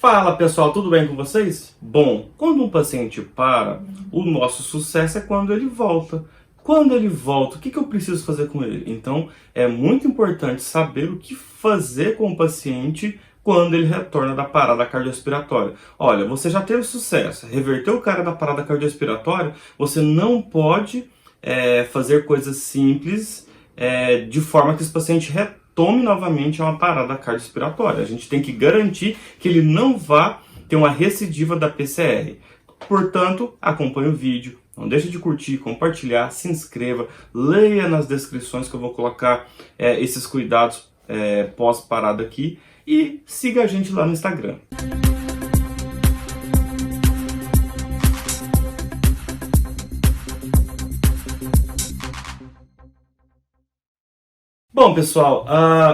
Fala pessoal, tudo bem com vocês? Bom, quando um paciente para, o nosso sucesso é quando ele volta. Quando ele volta, o que eu preciso fazer com ele? Então, é muito importante saber o que fazer com o paciente quando ele retorna da parada cardiorrespiratória. Olha, você já teve sucesso, reverteu o cara da parada cardiorrespiratória, você não pode fazer coisas simples de forma que esse paciente retome novamente a uma parada cardiorrespiratória. A gente tem que garantir que ele não vá ter uma recidiva da PCR. Portanto, acompanhe o vídeo, não deixe de curtir, compartilhar, se inscreva, leia nas descrições que eu vou colocar esses cuidados pós-parada aqui e siga a gente lá no Instagram. Bom, pessoal,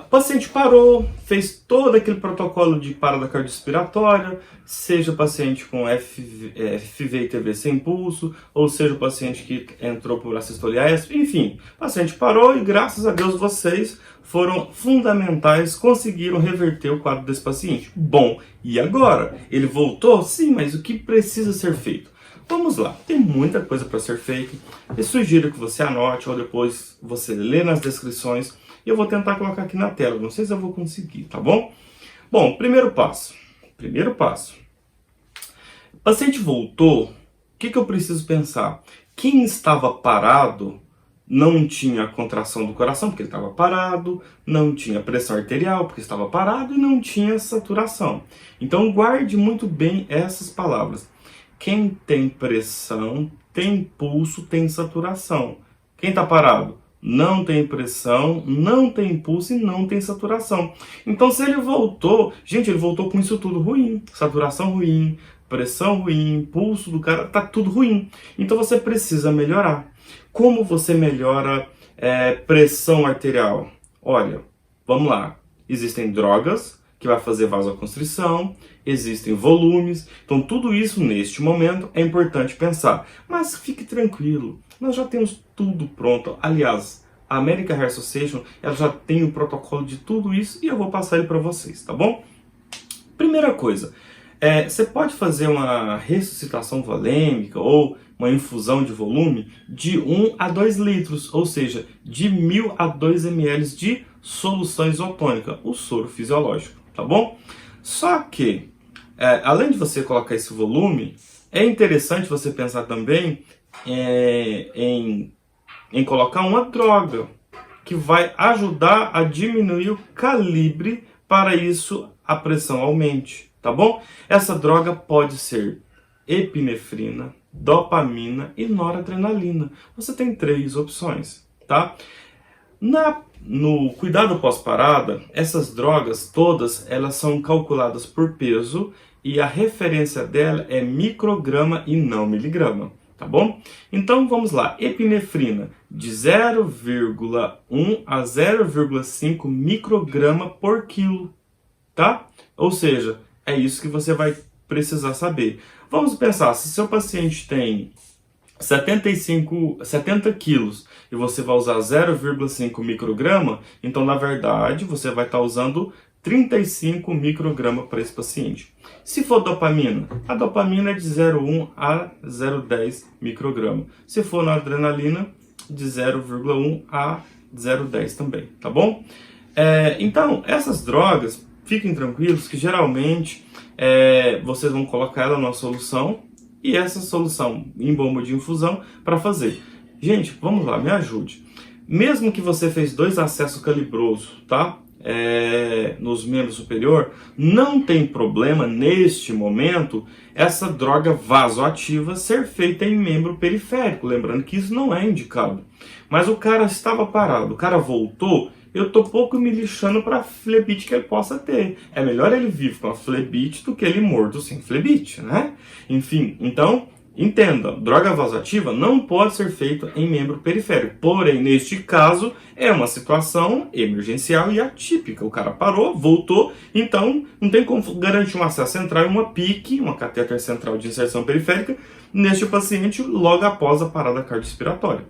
o paciente parou, fez todo aquele protocolo de parada cardiorrespiratória, seja o paciente com FV e TV sem pulso, ou seja o paciente que entrou por assistolia ESP, enfim, o paciente parou e graças a Deus vocês foram fundamentais, conseguiram reverter o quadro desse paciente. Bom, e agora? Ele voltou? Sim, mas o que precisa ser feito? Vamos lá, tem muita coisa para ser feita. Eu sugiro que você anote ou depois você lê nas descrições. E eu vou tentar colocar aqui na tela, não sei se eu vou conseguir, tá bom? Bom, primeiro passo. O paciente voltou, o que eu preciso pensar? Quem estava parado não tinha contração do coração, porque ele estava parado, não tinha pressão arterial, porque estava parado, e não tinha saturação. Então guarde muito bem essas palavras. Quem tem pressão, tem pulso, tem saturação. Quem está parado? Não tem pressão, não tem pulso e não tem saturação. Então se ele voltou, gente, ele voltou com isso tudo ruim. Saturação ruim, pressão ruim, pulso do cara, tá tudo ruim. Então você precisa melhorar. Como você melhora pressão arterial? Olha, vamos lá. Existem drogas que vai fazer vasoconstrição, existem volumes, então tudo isso neste momento é importante pensar. Mas fique tranquilo, nós já temos tudo pronto. Aliás, a American Heart Association ela já tem o protocolo de tudo isso e eu vou passar ele para vocês, tá bom? Primeira coisa, você pode fazer uma ressuscitação volêmica ou uma infusão de volume de 1 a 2 litros, ou seja, de 1000 a 2 ml de solução isotônica, o soro fisiológico, tá bom? Só que, além de você colocar esse volume, é interessante você pensar também em colocar uma droga que vai ajudar a diminuir o calibre para isso a pressão aumente, tá bom? Essa droga pode ser epinefrina, dopamina e noradrenalina. Você tem 3 opções, tá? No cuidado pós-parada, essas drogas todas elas são calculadas por peso e a referência dela é micrograma e não miligrama, tá bom? Então vamos lá, epinefrina de 0,1 a 0,5 micrograma por quilo, tá? Ou seja, é isso que você vai precisar saber. Vamos pensar, se seu paciente tem 70 quilos e você vai usar 0,5 micrograma, então na verdade você vai estar usando 35 microgramas para esse paciente. Se for dopamina, a dopamina é de 0,1 a 0,10 micrograma. Se for na adrenalina, de 0,1 a 0,10 também, tá bom? Então, essas drogas, fiquem tranquilos que geralmente vocês vão colocar ela numa solução e essa solução em bomba de infusão para fazer. Gente, vamos lá, me ajude. Mesmo que você fez 2 acessos calibrosos, tá? Nos membros superior, não tem problema neste momento essa droga vasoativa ser feita em membro periférico, lembrando que isso não é indicado. Mas o cara estava parado, o cara voltou, eu tô pouco me lixando para a flebite que ele possa ter. É melhor ele vivo com a flebite do que ele morto sem flebite, né? Enfim, então entenda, droga vasoativa não pode ser feita em membro periférico. Porém, neste caso, é uma situação emergencial e atípica. O cara parou, voltou, então não tem como garantir um acesso central e uma PIC, uma catéter central de inserção periférica, neste paciente logo após a parada cardiorrespiratória.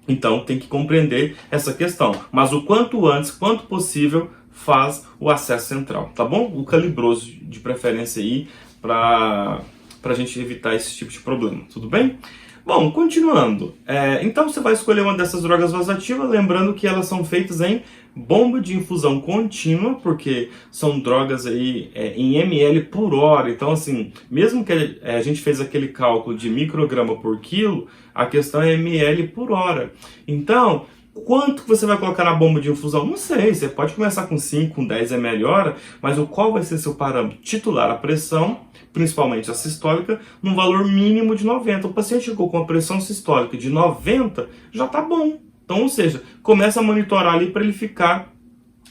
Então tem que compreender essa questão. Mas o quanto antes, quanto possível, faz o acesso central, tá bom? O calibroso de preferência aí para a gente evitar esse tipo de problema, tudo bem? Bom, continuando, então você vai escolher uma dessas drogas vasoativas, lembrando que elas são feitas em bomba de infusão contínua, porque são drogas aí em ml por hora, então assim, mesmo que a gente fez aquele cálculo de micrograma por quilo, a questão é ml por hora. Então, quanto que você vai colocar na bomba de infusão? Não sei, você pode começar com 5, com 10 ml hora, mas qual vai ser seu parâmetro? Titular a pressão, principalmente a sistólica, num valor mínimo de 90. O paciente chegou com a pressão sistólica de 90, já está bom. Então, ou seja, começa a monitorar ali para ele ficar,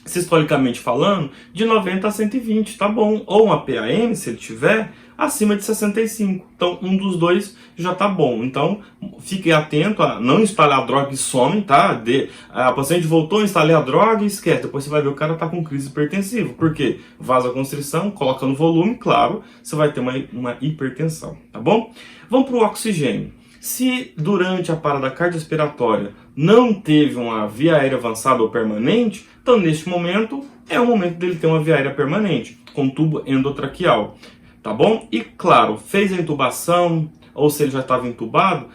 sistolicamente falando, de 90 a 120, tá bom. Ou uma PAM, se ele tiver, acima de 65. Então, um dos dois já tá bom. Então, fique atento a não instalar a droga e some, tá? A paciente voltou, instalei a droga e esquece. Depois você vai ver o cara tá com crise hipertensiva. Por quê? Vasoconstrição, coloca no volume, claro, você vai ter uma hipertensão, tá bom? Vamos para o oxigênio. Se durante a parada cardiorrespiratória não teve uma via aérea avançada ou permanente, então neste momento é o momento dele ter uma via aérea permanente, com tubo endotraqueal, tá bom? E claro, fez a intubação, ou se ele já estava entubado,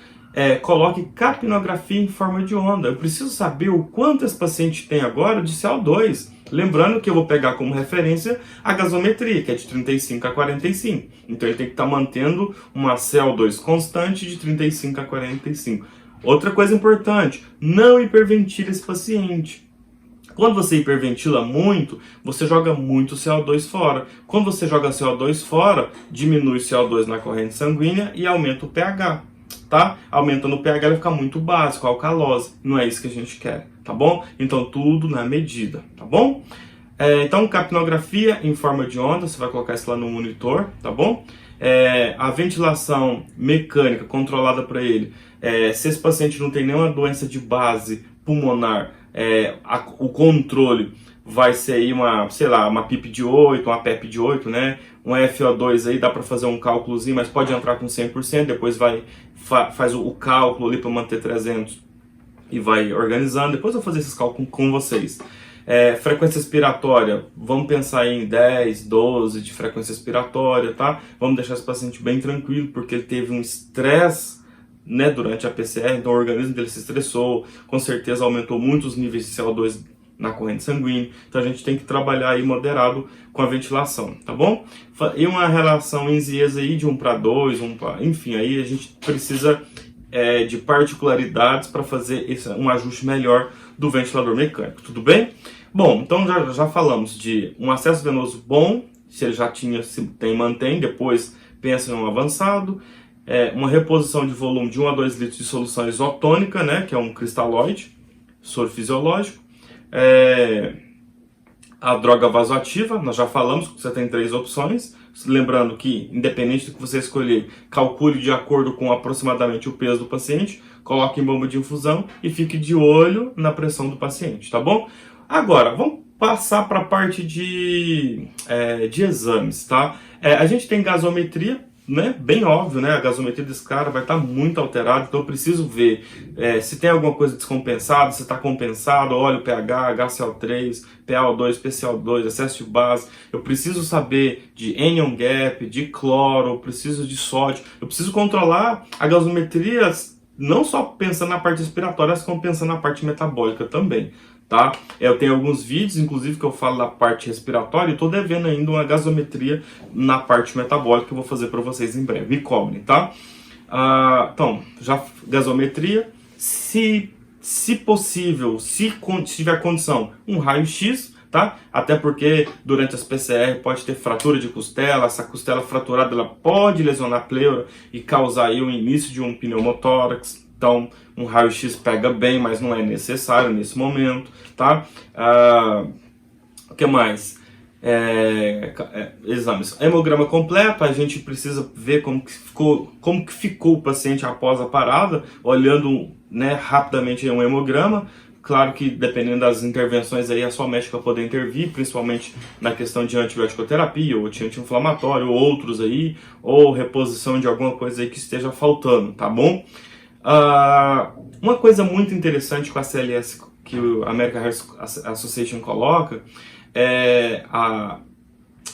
coloque capnografia em forma de onda. Eu preciso saber o quanto esse paciente tem agora de CO2. Lembrando que eu vou pegar como referência a gasometria, que é de 35 a 45. Então ele tem que estar mantendo uma CO2 constante de 35 a 45. Outra coisa importante, não hiperventile esse paciente. Quando você hiperventila muito, você joga muito CO2 fora. Quando você joga CO2 fora, diminui o CO2 na corrente sanguínea e aumenta o pH. Tá? Aumentando o pH, ele fica muito básico, alcalose. Não é isso que a gente quer, tá bom? Então tudo na medida, tá bom? Então capnografia em forma de onda, você vai colocar isso lá no monitor, tá bom? A ventilação mecânica controlada para ele, se esse paciente não tem nenhuma doença de base pulmonar, o controle vai ser aí uma PIP de 8, uma PEP de 8, né? Um FO2 aí dá para fazer um cálculozinho, mas pode entrar com 100%, depois faz o cálculo ali para manter 300 e vai organizando. Depois eu vou fazer esses cálculos com vocês. Frequência expiratória, vamos pensar em 10, 12 de frequência expiratória, tá? Vamos deixar esse paciente bem tranquilo, porque ele teve um estresse, né, durante a PCR, então o organismo dele se estressou, com certeza aumentou muito os níveis de CO2 na corrente sanguínea, então a gente tem que trabalhar aí moderado com a ventilação, tá bom? E uma relação em Zies aí de 1 para 2, enfim, aí a gente precisa de particularidades para fazer um ajuste melhor do ventilador mecânico, tudo bem? Bom, então já falamos de um acesso venoso bom, se ele já tinha, mantém, depois pensa em um avançado, uma reposição de volume de 1 a 2 litros de solução isotônica, né, que é um cristalóide, soro fisiológico, a droga vasoativa, nós já falamos que você tem 3 opções, lembrando que, independente do que você escolher, calcule de acordo com aproximadamente o peso do paciente, coloque em bomba de infusão e fique de olho na pressão do paciente, tá bom? Agora, vamos passar para a parte de exames, tá? A gente tem gasometria, né? Bem óbvio, né? A gasometria desse cara vai estar muito alterada, então eu preciso ver se tem alguma coisa descompensada, se está compensado, óleo pH, HCl3, PaO2, PCO2, excesso de base. Eu preciso saber de anion gap, de cloro, eu preciso de sódio. Eu preciso controlar a gasometria não só pensando na parte respiratória, mas como pensando na parte metabólica também. Tá? Eu tenho alguns vídeos, inclusive, que eu falo da parte respiratória e estou devendo ainda uma gasometria na parte metabólica que eu vou fazer para vocês em breve. Me cobrem, tá? Então, já gasometria. Se possível, se tiver condição, um raio-x, tá? Até porque durante as PCR pode ter fratura de costela, essa costela fraturada ela pode lesionar a pleura e causar aí o início de um pneumotórax. Então, um raio-x pega bem, mas não é necessário nesse momento, tá? O que mais? Exames. Hemograma completo, a gente precisa ver como que ficou o paciente após a parada, olhando, né, rapidamente um hemograma. Claro que dependendo das intervenções aí, é só o médico poder intervir, principalmente na questão de antibiótico-terapia, ou anti-inflamatório, ou outros aí, ou reposição de alguma coisa aí que esteja faltando, tá bom? Uma coisa muito interessante com a CLS que a American Heart Association coloca a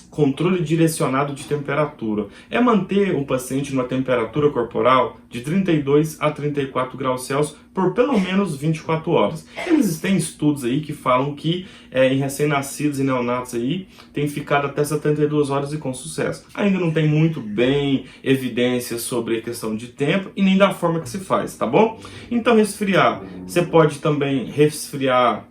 controle direcionado de temperatura. É manter o paciente numa temperatura corporal de 32 a 34 graus Celsius por pelo menos 24 horas. Existem estudos aí que falam que em recém-nascidos e neonatos aí tem ficado até 72 horas e com sucesso. Ainda não tem muito bem evidências sobre a questão de tempo e nem da forma que se faz, tá bom? Então resfriar, você pode também resfriar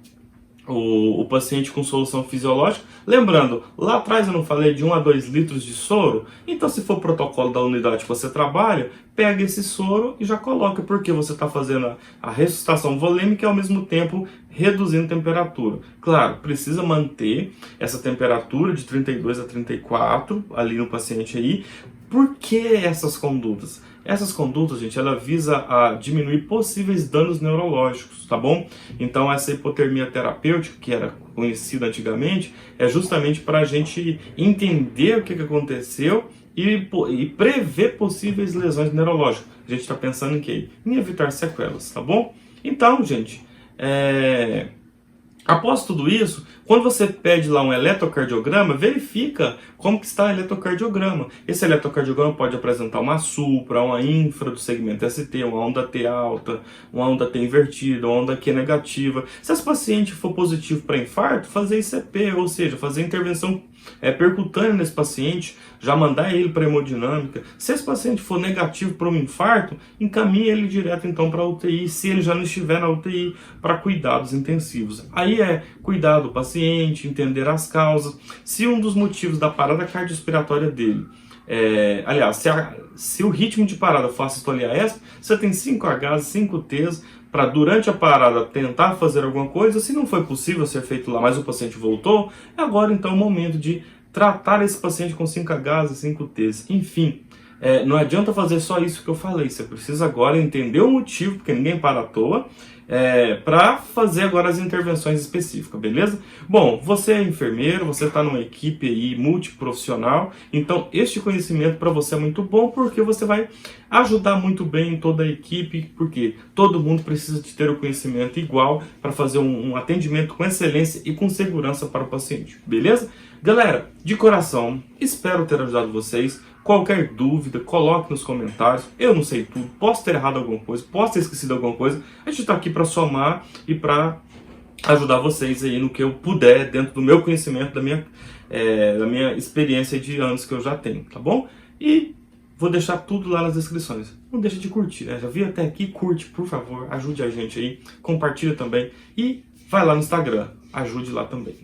o paciente com solução fisiológica. Lembrando, lá atrás eu não falei de 1 a 2 litros de soro? Então, se for o protocolo da unidade que você trabalha, pega esse soro e já coloca, porque você está fazendo a ressuscitação volêmica e ao mesmo tempo reduzindo a temperatura. Claro, precisa manter essa temperatura de 32 a 34 ali no paciente aí. Por que essas condutas? Essas condutas, gente, ela visa a diminuir possíveis danos neurológicos, tá bom? Então, essa hipotermia terapêutica, que era conhecida antigamente, é justamente para a gente entender o que aconteceu e prever possíveis lesões neurológicas. A gente está pensando em quê? Em evitar sequelas, tá bom? Então, gente, após tudo isso, quando você pede lá um eletrocardiograma, verifica como que está o eletrocardiograma. Esse eletrocardiograma pode apresentar uma supra, uma infra do segmento ST, uma onda T alta, uma onda T invertida, uma onda Q negativa. Se esse paciente for positivo para infarto, fazer ICP, ou seja, fazer intervenção percutânea nesse paciente, já mandar ele para hemodinâmica. Se esse paciente for negativo para um infarto, encaminha ele direto então para a UTI, se ele já não estiver na UTI, para cuidados intensivos. Aí cuidar do paciente, entender as causas. Se um dos motivos da parada cardiorrespiratória dele, aliás, se o ritmo de parada for sistolia extra, você tem 5 Hs, 5 Ts, para durante a parada tentar fazer alguma coisa. Se não foi possível ser feito lá, mas o paciente voltou, é agora então o momento de tratar esse paciente com 5 Hs e 5 Ts. Enfim, não adianta fazer só isso que eu falei, você precisa agora entender o motivo, porque ninguém para à toa, para fazer agora as intervenções específicas, beleza? Bom, você é enfermeiro, você está numa equipe aí multiprofissional, então este conhecimento para você é muito bom, porque você vai ajudar muito bem toda a equipe, porque todo mundo precisa de ter o conhecimento igual para fazer um atendimento com excelência e com segurança para o paciente, beleza? Galera, de coração, espero ter ajudado vocês. Qualquer dúvida, coloque nos comentários. Eu não sei tudo, posso ter errado alguma coisa, posso ter esquecido alguma coisa. A gente está aqui para somar e para ajudar vocês aí no que eu puder, dentro do meu conhecimento, da minha experiência de anos que eu já tenho, tá bom? E vou deixar tudo lá nas descrições. Não deixa de curtir, né? Já viu até aqui? Curte, por favor, ajude a gente aí, compartilha também e vai lá no Instagram, ajude lá também.